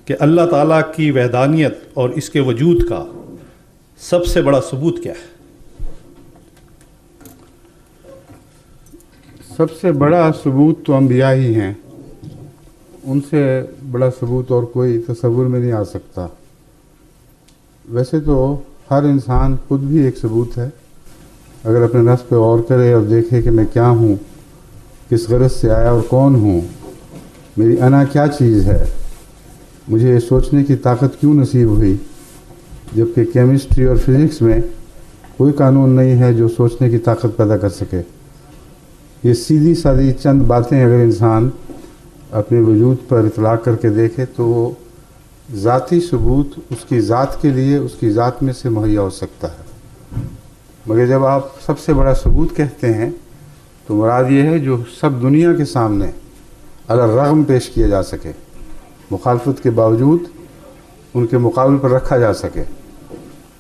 کہ اللہ تعالیٰ کی وحدانیت اور اس کے وجود کا سب سے بڑا ثبوت کیا ہے؟ سب سے بڑا ثبوت تو انبیاء ہی ہیں، ان سے بڑا ثبوت اور کوئی تصور میں نہیں آ سکتا۔ ویسے تو ہر انسان خود بھی ایک ثبوت ہے، اگر اپنے نفس پہ غور کرے اور دیکھے کہ میں کیا ہوں، کس غرض سے آیا اور کون ہوں، میری انا کیا چیز ہے، مجھے یہ سوچنے کی طاقت کیوں نصیب ہوئی، جبکہ کیمسٹری اور فزکس میں کوئی قانون نہیں ہے جو سوچنے کی طاقت پیدا کر سکے۔ یہ سیدھی سادھی چند باتیں اگر انسان اپنے وجود پر اطلاق کر کے دیکھے تو وہ ذاتی ثبوت اس کی ذات کے لیے اس کی ذات میں سے مہیا ہو سکتا ہے۔ مگر جب آپ سب سے بڑا ثبوت کہتے ہیں تو مراد یہ ہے جو سب دنیا کے سامنے علی الرغم پیش کیا جا سکے، مخالفت کے باوجود ان کے مقابل پر رکھا جا سکے،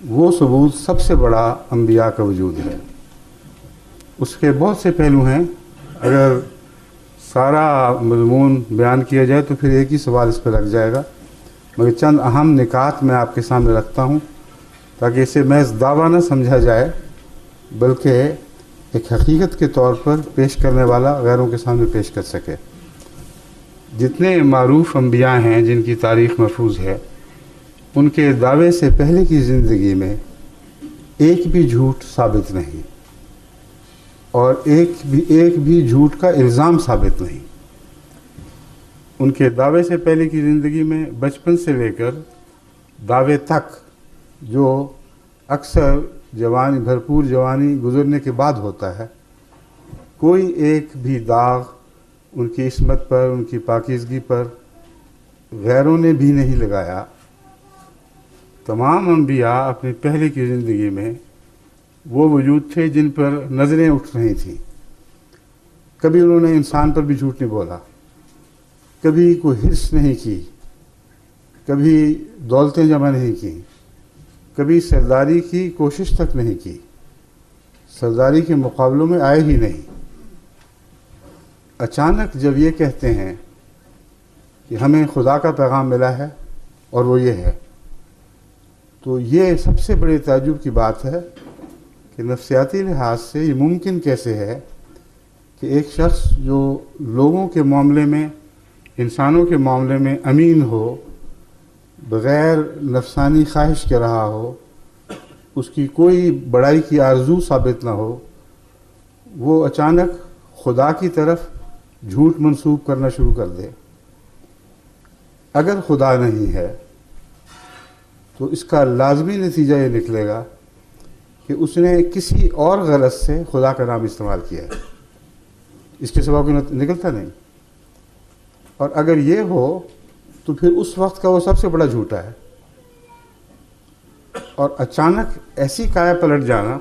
وہ ثبوت سب سے بڑا انبیاء کا وجود ہے۔ اس کے بہت سے پہلو ہیں، اگر سارا مضمون بیان کیا جائے تو پھر ایک ہی سوال اس پہ لگ جائے گا، مگر چند اہم نکات میں آپ کے سامنے رکھتا ہوں تاکہ اسے محض دعویٰ نہ سمجھا جائے بلکہ ایک حقیقت کے طور پر پیش کرنے والا غیروں کے سامنے پیش کر سکے۔ جتنے معروف انبیاء ہیں جن کی تاریخ محفوظ ہے، ان کے دعوے سے پہلے کی زندگی میں ایک بھی جھوٹ ثابت نہیں، اور ایک بھی جھوٹ کا الزام ثابت نہیں۔ ان کے دعوے سے پہلے کی زندگی میں بچپن سے لے کر دعوے تک، جو اکثر بھرپور جوانی گزرنے کے بعد ہوتا ہے، کوئی ایک بھی داغ ان کی عصمت پر، ان کی پاکیزگی پر غیروں نے بھی نہیں لگایا۔ تمام انبیاء اپنی پہلے کی زندگی میں وہ وجود تھے جن پر نظریں اٹھ رہی تھیں۔ کبھی انہوں نے انسان پر بھی جھوٹ نہیں بولا، کبھی کوئی حرص نہیں کی، کبھی دولتیں جمع نہیں کی، کبھی سرداری کی کوشش تک نہیں کی، سرداری کے مقابلوں میں آئے ہی نہیں۔ اچانک جب یہ کہتے ہیں کہ ہمیں خدا کا پیغام ملا ہے اور وہ یہ ہے، تو یہ سب سے بڑے تعجب کی بات ہے کہ نفسیاتی لحاظ سے یہ ممکن کیسے ہے کہ ایک شخص جو لوگوں کے معاملے میں، انسانوں کے معاملے میں امین ہو، بغیر نفسانی خواہش کے رہا ہو، اس کی کوئی بڑائی کی آرزو ثابت نہ ہو، وہ اچانک خدا کی طرف جھوٹ منسوب کرنا شروع کر دے۔ اگر خدا نہیں ہے تو اس کا لازمی نتیجہ یہ نکلے گا کہ اس نے کسی اور غرض سے خدا کا نام استعمال کیا ہے، اس کے سوا کوئی نکلتا نہیں۔ اور اگر یہ ہو تو پھر اس وقت کا وہ سب سے بڑا جھوٹا ہے۔ اور اچانک ایسی کایا پلٹ جانا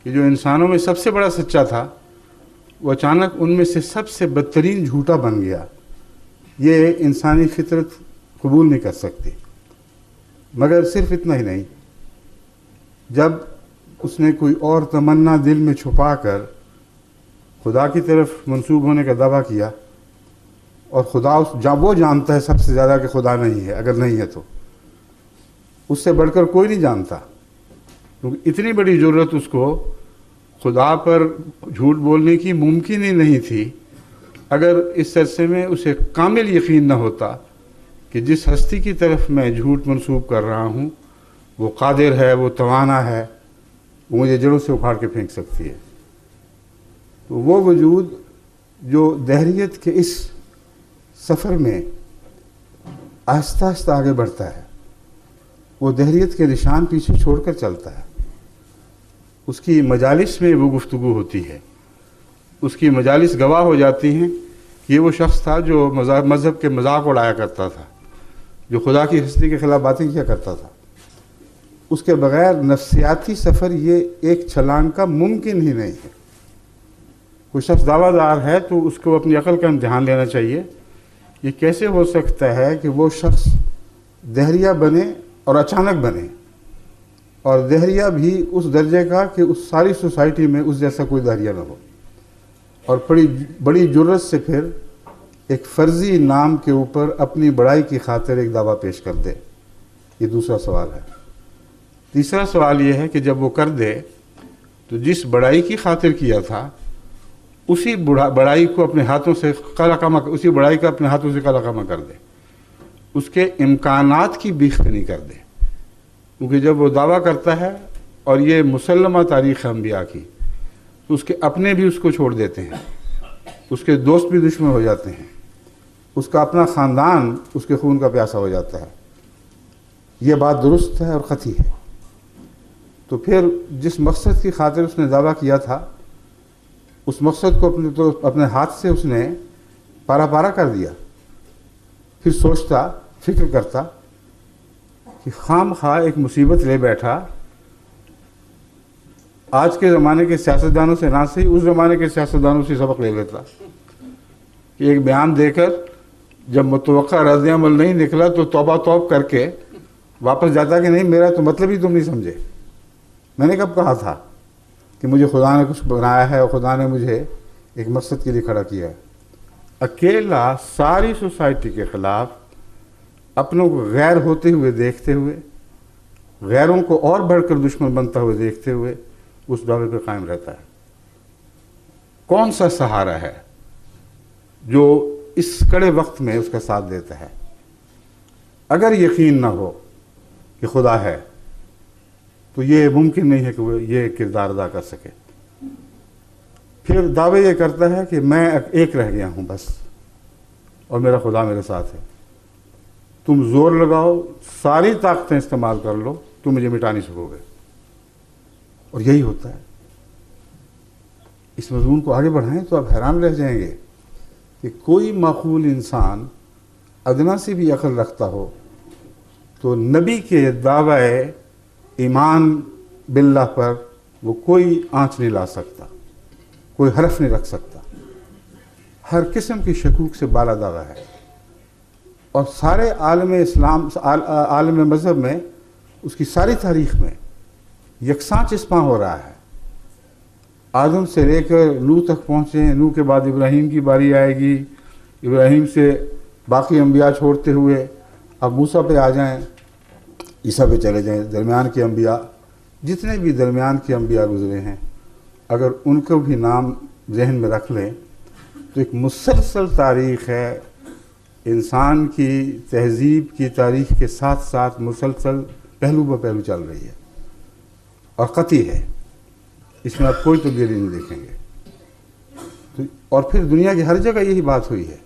کہ جو انسانوں میں سب سے بڑا سچا تھا وہ اچانک ان میں سے سب سے بدترین جھوٹا بن گیا، یہ انسانی فطرت قبول نہیں کر سکتی۔ مگر صرف اتنا ہی نہیں، جب اس نے کوئی اور تمنا دل میں چھپا کر خدا کی طرف منسوب ہونے کا دعویٰ کیا، اور خدا وہ جانتا ہے سب سے زیادہ کہ خدا نہیں ہے، اگر نہیں ہے تو اس سے بڑھ کر کوئی نہیں جانتا، کیونکہ اتنی بڑی جرت اس کو خدا پر جھوٹ بولنے کی ممکن ہی نہیں تھی اگر اس عرصے میں اسے کامل یقین نہ ہوتا کہ جس ہستی کی طرف میں جھوٹ منسوب کر رہا ہوں وہ قادر ہے، وہ توانا ہے، وہ مجھے جڑوں سے اکھاڑ کے پھینک سکتی ہے۔ تو وہ وجود جو دہریت کے اس سفر میں آہستہ آہستہ آگے بڑھتا ہے، وہ دہریت کے نشان پیچھے چھوڑ کر چلتا ہے۔ اس کی مجالس میں وہ گفتگو ہوتی ہے، اس کی مجالس گواہ ہو جاتی ہیں کہ یہ وہ شخص تھا جو مذہب کے مذاق اڑایا کرتا تھا، جو خدا کی ہستی کے خلاف باتیں کیا کرتا تھا۔ اس کے بغیر نفسیاتی سفر یہ ایک چھلانگ کا ممکن ہی نہیں ہے۔ کوئی شخص دعویٰ دار ہے تو اس کو اپنی عقل کا امتحان لینا چاہیے، یہ کیسے ہو سکتا ہے کہ وہ شخص دہریہ بنے اور اچانک بنے، اور دہریہ بھی اس درجے کا کہ اس ساری سوسائٹی میں اس جیسا کوئی دہریہ نہ ہو، اور بڑی جرت سے پھر ایک فرضی نام کے اوپر اپنی بڑائی کی خاطر ایک دعویٰ پیش کر دے. یہ دوسرا سوال ہے. تیسرا سوال یہ ہے کہ جب وہ کر دے تو جس بڑائی کی خاطر کیا تھا اسی بڑائی کو اپنے ہاتھوں سے اسی بڑائی کا اپنے ہاتھوں سے قلقامہ کر دے, اس کے امکانات کی بیخ نہیں کر دے. کیونکہ جب وہ دعویٰ کرتا ہے اور یہ مسلمہ تاریخ انبیاء کی, تو اس کے اپنے بھی اس کو چھوڑ دیتے ہیں, اس کے دوست بھی دشمن ہو جاتے ہیں, اس کا اپنا خاندان اس کے خون کا پیاسا ہو جاتا ہے. یہ بات درست ہے اور خطی ہے. تو پھر جس مقصد کی خاطر اس نے دعویٰ کیا تھا اس مقصد کو اپنے ہاتھ سے اس نے پارا پارا کر دیا. پھر سوچتا, فکر کرتا کہ خام خواہ ایک مصیبت لے بیٹھا. آج کے زمانے کے سیاستدانوں سے نہ صحیح اس زمانے کے سیاستدانوں سے سبق لے لیتا کہ ایک بیان دے کر جب متوقع رد عمل نہیں نکلا تو توبہ توب کر کے واپس جاتا کہ نہیں میرا تو مطلب ہی تم نہیں سمجھے. میں نے کب کہا تھا کہ مجھے خدا نے کچھ بنایا ہے اور خدا نے مجھے ایک مقصد کے لیے کھڑا کیا ہے. اکیلا ساری سوسائٹی کے خلاف اپنوں کو غیر ہوتے ہوئے دیکھتے ہوئے, غیروں کو اور بڑھ کر دشمن بنتا ہوئے دیکھتے ہوئے اس دعوے پہ قائم رہتا ہے. کون سا سہارا ہے جو اس کڑے وقت میں اس کا ساتھ دیتا ہے؟ اگر یقین نہ ہو کہ خدا ہے تو یہ ممکن نہیں ہے کہ وہ یہ کردار ادا کر سکے. پھر دعوے یہ کرتا ہے کہ میں ایک رہ گیا ہوں بس اور میرا خدا میرے ساتھ ہے. تم زور لگاؤ, ساری طاقتیں استعمال کر لو, تم مجھے مٹا نہیں سکو گے. اور یہی ہوتا ہے. اس مضمون کو آگے بڑھائیں تو آپ حیران رہ جائیں گے کہ کوئی معقول انسان ادنا سے بھی عقل رکھتا ہو تو نبی کے دعوی ایمان باللہ پر وہ کوئی آنچ نہیں لا سکتا, کوئی حرف نہیں رکھ سکتا. ہر قسم کی شکوک سے بالا دعویٰ ہے. اور سارے عالم اسلام, عالم مذہب میں, اس کی ساری تاریخ میں یکساں چسپاں ہو رہا ہے. آدم سے لے کر نوح تک پہنچے, نوح کے بعد ابراہیم کی باری آئے گی, ابراہیم سے باقی انبیاء چھوڑتے ہوئے اب موسیٰ پہ آ جائیں, عیسیٰ پہ چلے جائیں. درمیان کے انبیاء, جتنے بھی درمیان کے انبیاء گزرے ہیں, اگر ان کو بھی نام ذہن میں رکھ لیں تو ایک مسلسل تاریخ ہے. انسان کی تہذیب کی تاریخ کے ساتھ ساتھ مسلسل پہلو بہ پہلو چل رہی ہے اور قطعی ہے. اس میں آپ کوئی تبدیلی نہیں دیکھیں گے. اور پھر دنیا کی ہر جگہ یہی بات ہوئی ہے.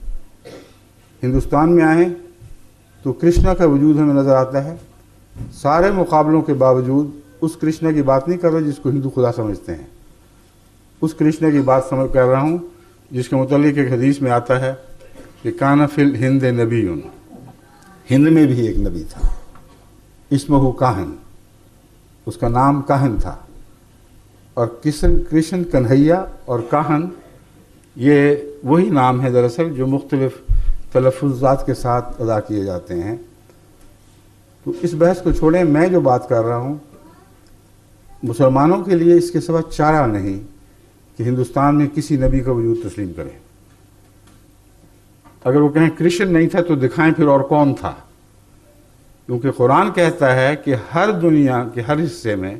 ہندوستان میں آئیں تو کرشنا کا وجود ہمیں نظر آتا ہے. سارے مقابلوں کے باوجود اس کرشنا کی بات نہیں کر رہا جس کو ہندو خدا سمجھتے ہیں. اس کرشنا کی بات کر رہا ہوں جس کے متعلق ایک حدیث میں آتا ہے کہ کان فی الہند نبی, ہند میں بھی ایک نبی تھا, اسمہ کاہن, اس کا نام کاہن تھا. اور کرشن کنہیا اور کاہن یہ وہی نام ہے دراصل جو مختلف تلفظات کے ساتھ ادا کیے جاتے ہیں. تو اس بحث کو چھوڑیں, میں جو بات کر رہا ہوں مسلمانوں کے لیے اس کے سوا چارہ نہیں کہ ہندوستان میں کسی نبی کا وجود تسلیم کریں. اگر وہ کہیں کرشن نہیں تھا تو دکھائیں پھر اور کون تھا. کیونکہ قرآن کہتا ہے کہ ہر دنیا کے ہر حصے میں,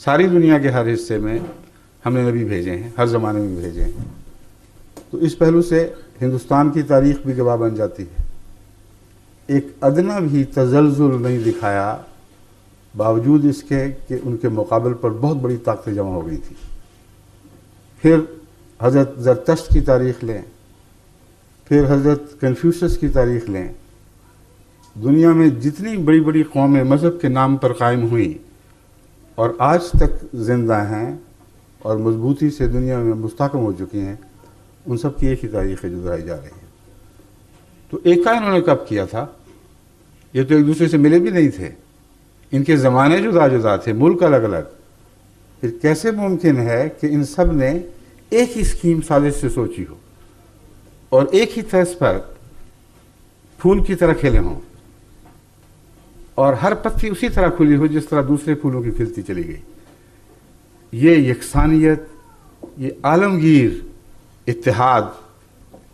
ساری دنیا کے ہر حصے میں ہم نے نبی بھیجے ہیں, ہر زمانے میں بھیجے ہیں. تو اس پہلو سے ہندوستان کی تاریخ بھی گواہ بن جاتی ہے. ایک ادنا بھی تزلزل نہیں دکھایا باوجود اس کے کہ ان کے مقابل پر بہت بڑی طاقتیں جمع ہو گئی تھی. پھر حضرت زرتشت کی تاریخ لیں, پھر حضرت کنفیوشس کی تاریخ لیں. دنیا میں جتنی بڑی بڑی قومیں مذہب کے نام پر قائم ہوئیں اور آج تک زندہ ہیں اور مضبوطی سے دنیا میں مستحکم ہو چکی ہیں, ان سب کی ایک ہی تاریخ ہے جو دہرائی جا رہی ہے. تو ایک کا انہوں نے کب کیا تھا؟ یہ تو ایک دوسرے سے ملے بھی نہیں تھے, ان کے زمانے جدا جدا تھے, ملک الگ الگ. پھر کیسے ممکن ہے کہ ان سب نے ایک ہی اسکیم سازش سے سوچی ہو اور ایک ہی طرز پر پھول کی طرح کھلے ہوں اور ہر پتی اسی طرح کھلی ہو جس طرح دوسرے پھولوں کی کھلتی چلی گئی؟ یہ یکسانیت, یہ عالمگیر اتحاد